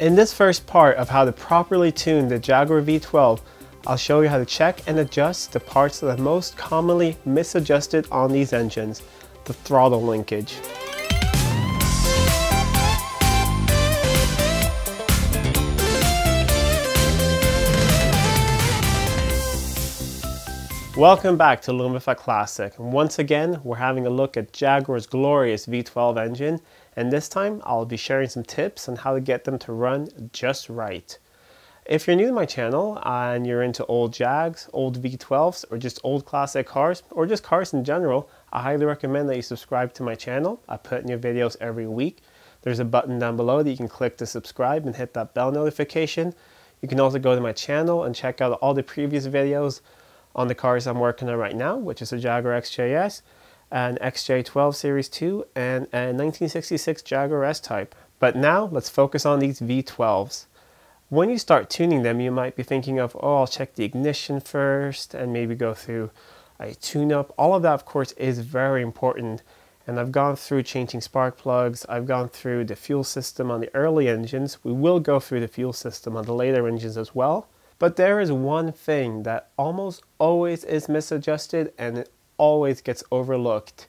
In this first part of how to properly tune the Jaguar V12, I'll show you how to check and adjust the parts that are most commonly misadjusted on these engines, the throttle linkage. Welcome back to Living with a Classic, and once again we're having a look at Jaguar's glorious V12 engine, and this time I'll be sharing some tips on how to get them to run just right. If you're new to my channel and you're into old Jags, old V12s, or just old classic cars, or just cars in general, I highly recommend that you subscribe to my channel. I put new videos every week. There's a button down below that you can click to subscribe and hit that bell notification. You can also go to my channel and check out all the previous videos on the cars I'm working on right now, which is a Jaguar XJS, an XJ12 Series 2, and a 1966 Jaguar S-Type. But now let's focus on these V12s. When you start tuning them, you might be thinking of, oh, I'll check the ignition first and maybe go through a tune-up. All of that, of course, is very important. And I've gone through changing spark plugs. I've gone through the fuel system on the early engines. We will go through the fuel system on the later engines as well. But there is one thing that almost always is misadjusted and it always gets overlooked.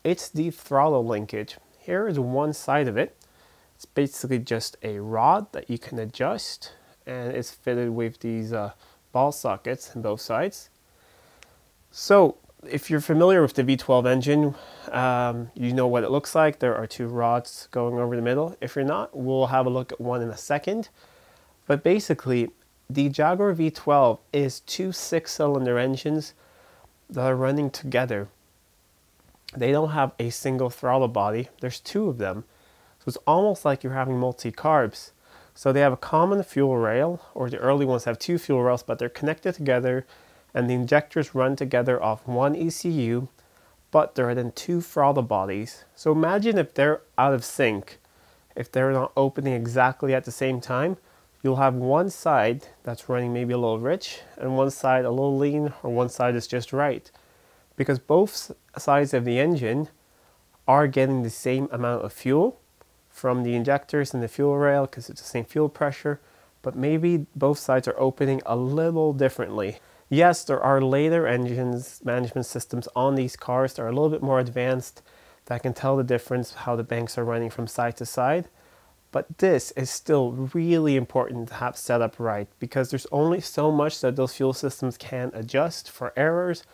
It's the throttle linkage. Here is one side of it. It's basically just a rod that you can adjust, and it's fitted with these ball sockets on both sides. So if you're familiar with the V12 engine, you know what it looks like. There are two rods going over the middle. If you're not, we'll have a look at one in a second. But basically, the Jaguar V12 is two 6-cylinder engines that are running together. They don't have a single throttle body. There's two of them. So it's almost like you're having multi-carbs. So they have a common fuel rail, or the early ones have two fuel rails, but they're connected together, and the injectors run together off one ECU, but there are then two throttle bodies. So imagine if they're out of sync, if they're not opening exactly at the same time. You'll have one side that's running maybe a little rich and one side a little lean, or one side is just right. Because both sides of the engine are getting the same amount of fuel from the injectors and the fuel rail because it's the same fuel pressure, but maybe both sides are opening a little differently. Yes, there are later engines management systems on these cars that are a little bit more advanced that can tell the difference how the banks are running from side to side. But this is still really important to have set up right, because there's only so much that those fuel systems can adjust for errors,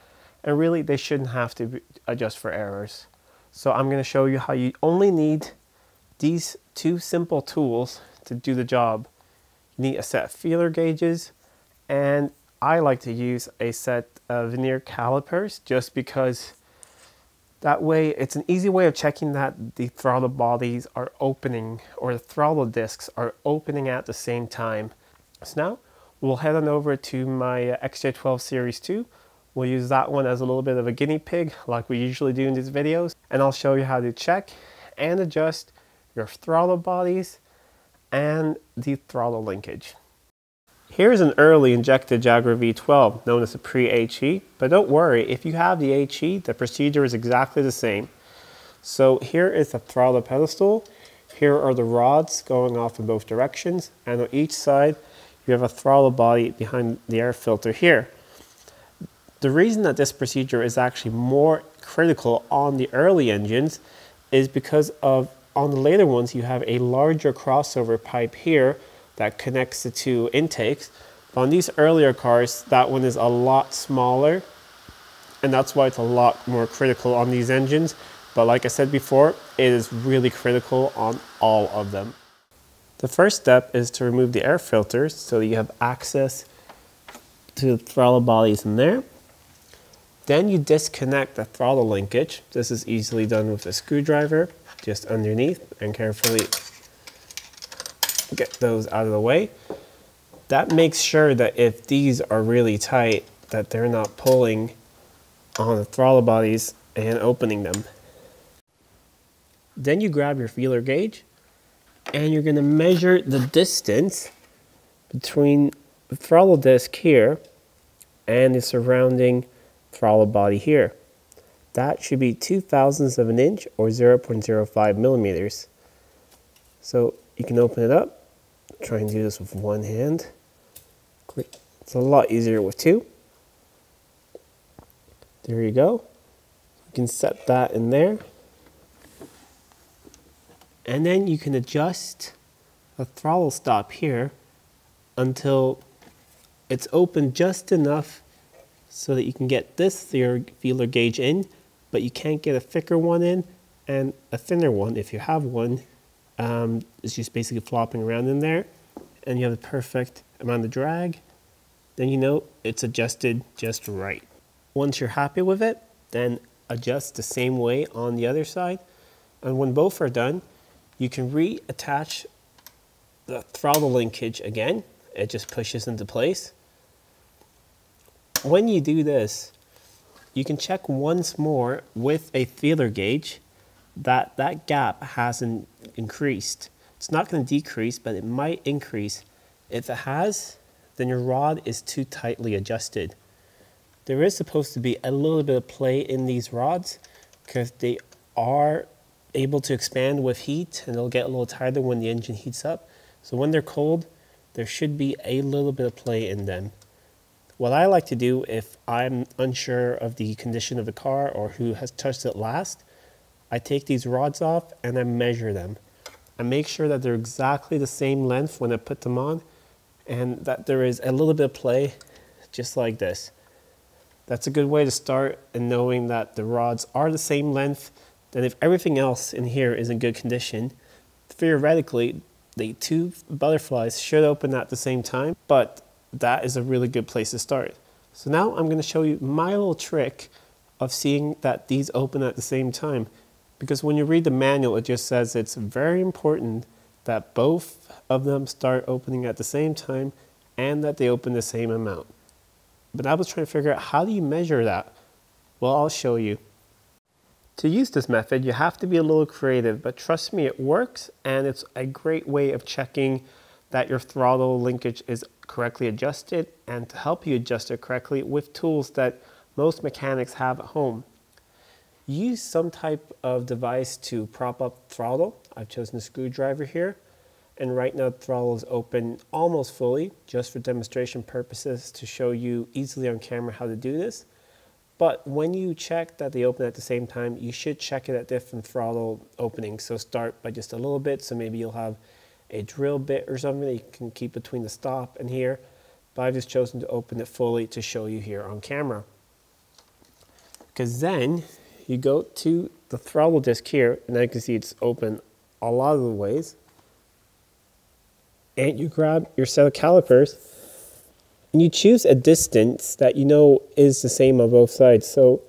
and really they shouldn't have to adjust for errors. So I'm going to show you how you only need these two simple tools to do the job. You need a set of feeler gauges, and I like to use a set of vernier calipers just because that way, it's an easy way of checking that the throttle bodies are opening, or the throttle discs are opening at the same time. So now, we'll head on over to my XJ12 Series 2. We'll use that one as a little bit of a guinea pig, like we usually do in these videos. And I'll show you how to check and adjust your throttle bodies and the throttle linkage. Here's an early injected Jaguar V12, known as a pre-HE, but don't worry, if you have the HE, the procedure is exactly the same. So here is the throttle pedestal, here are the rods going off in both directions, and on each side you have a throttle body behind the air filter here. The reason that this procedure is actually more critical on the early engines is because of, on the later ones, you have a larger crossover pipe here that connects the two intakes. But on these earlier cars, that one is a lot smaller, and that's why it's a lot more critical on these engines. But like I said before, it is really critical on all of them. The first step is to remove the air filters so you have access to the throttle bodies in there. Then you disconnect the throttle linkage. This is easily done with a screwdriver, just underneath, and carefully get those out of the way. That makes sure that if these are really tight, that they're not pulling on the throttle bodies and opening them. Then you grab your feeler gauge and you're going to measure the distance between the throttle disc here and the surrounding throttle body here. That should be 0.02 of an inch, or 0.05 millimeters. So you can open it up, try and do this with one hand. It's a lot easier with two. There you go. You can set that in there. And then you can adjust the throttle stop here until it's open just enough so that you can get this feeler gauge in, but you can't get a thicker one in, and a thinner one, if you have one, is just basically flopping around in there, and you have the perfect amount of drag. Then you know it's adjusted just right. Once you're happy with it, then adjust the same way on the other side, and when both are done, you can reattach the throttle linkage again. It just pushes into place. When you do this, you can check once more with a feeler gauge that that gap hasn't increased. It's not going to decrease, but it might increase. If it has, then your rod is too tightly adjusted. There is supposed to be a little bit of play in these rods because they are able to expand with heat, and they'll get a little tighter when the engine heats up. So when they're cold, there should be a little bit of play in them. What I like to do if I'm unsure of the condition of the car or who has touched it last, I take these rods off and I measure them. I make sure that they're exactly the same length when I put them on, and that there is a little bit of play, just like this. That's a good way to start in knowing that the rods are the same length. Then if everything else in here is in good condition, theoretically, the two butterflies should open at the same time, but that is a really good place to start. So now I'm going to show you my little trick of seeing that these open at the same time. Because when you read the manual, it just says it's very important that both of them start opening at the same time and that they open the same amount. But I was trying to figure out, how do you measure that? Well, I'll show you. To use this method, you have to be a little creative, but trust me, it works, and it's a great way of checking that your throttle linkage is correctly adjusted, and to help you adjust it correctly with tools that most mechanics have at home. Use some type of device to prop up throttle. I've chosen a screwdriver here, and right now the throttle is open almost fully, just for demonstration purposes to show you easily on camera how to do this. But when you check that they open at the same time, you should check it at different throttle openings. So start by just a little bit, so maybe you'll have a drill bit or something that you can keep between the stop and here, but I've just chosen to open it fully to show you here on camera. Because then you go to the throttle disc here, and I can see it's open a lot of the ways, and you grab your set of calipers and you choose a distance that you know is the same on both sides. So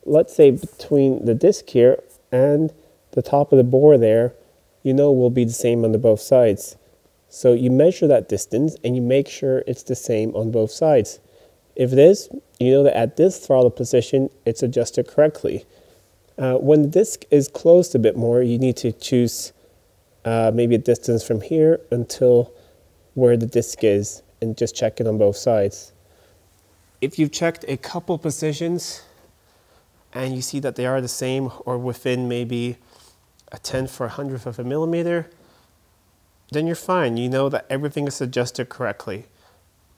let's say between the disc here and the top of the bore there, you know will be the same on the both sides. So you measure that distance and you make sure it's the same on both sides. If it is, you know that at this throttle position, it's adjusted correctly. When the disc is closed a bit more, you need to choose maybe a distance from here until where the disc is, and just check it on both sides. If you've checked a couple positions and you see that they are the same or within maybe a 10th or 100th of a millimeter, then you're fine. You know that everything is adjusted correctly.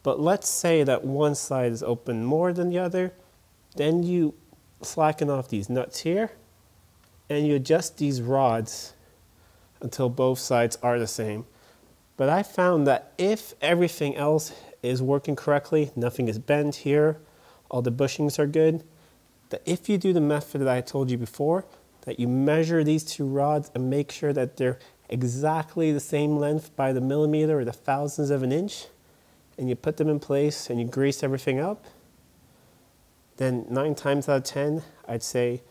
But let's say that one side is open more than the other, then you slacken off these nuts here and you adjust these rods until both sides are the same. But I found that if everything else is working correctly, nothing is bent here, all the bushings are good, that if you do the method that I told you before, that you measure these two rods and make sure that they're exactly the same length by the millimeter or the thousandths of an inch, and you put them in place and you grease everything up, then 9 times out of 10, I'd say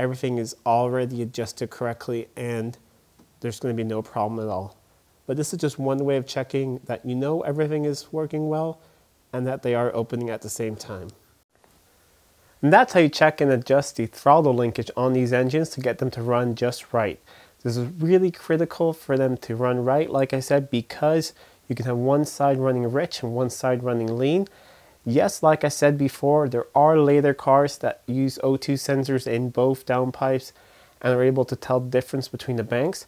everything is already adjusted correctly and there's going to be no problem at all. But this is just one way of checking that you know everything is working well and that they are opening at the same time. And that's how you check and adjust the throttle linkage on these engines to get them to run just right. This is really critical for them to run right, like I said, because you can have one side running rich and one side running lean. Yes, like I said before, there are later cars that use O2 sensors in both downpipes and are able to tell the difference between the banks.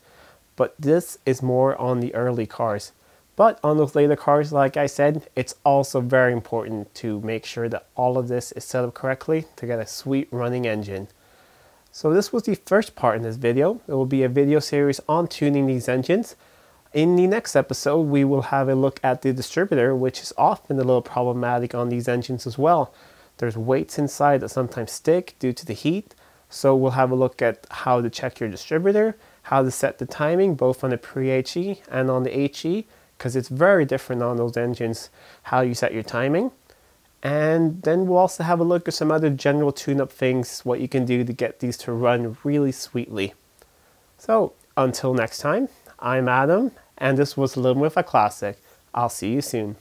But this is more on the early cars. But on those later cars, like I said, it's also very important to make sure that all of this is set up correctly to get a sweet running engine. So this was the first part in this video. It will be a video series on tuning these engines. In the next episode, we will have a look at the distributor, which is often a little problematic on these engines as well. There's weights inside that sometimes stick due to the heat. So we'll have a look at how to check your distributor, how to set the timing, both on the pre-HE and on the HE, because it's very different on those engines, how you set your timing. And then we'll also have a look at some other general tune-up things, what you can do to get these to run really sweetly. So until next time, I'm Adam, and this was Living with a Classic. I'll see you soon.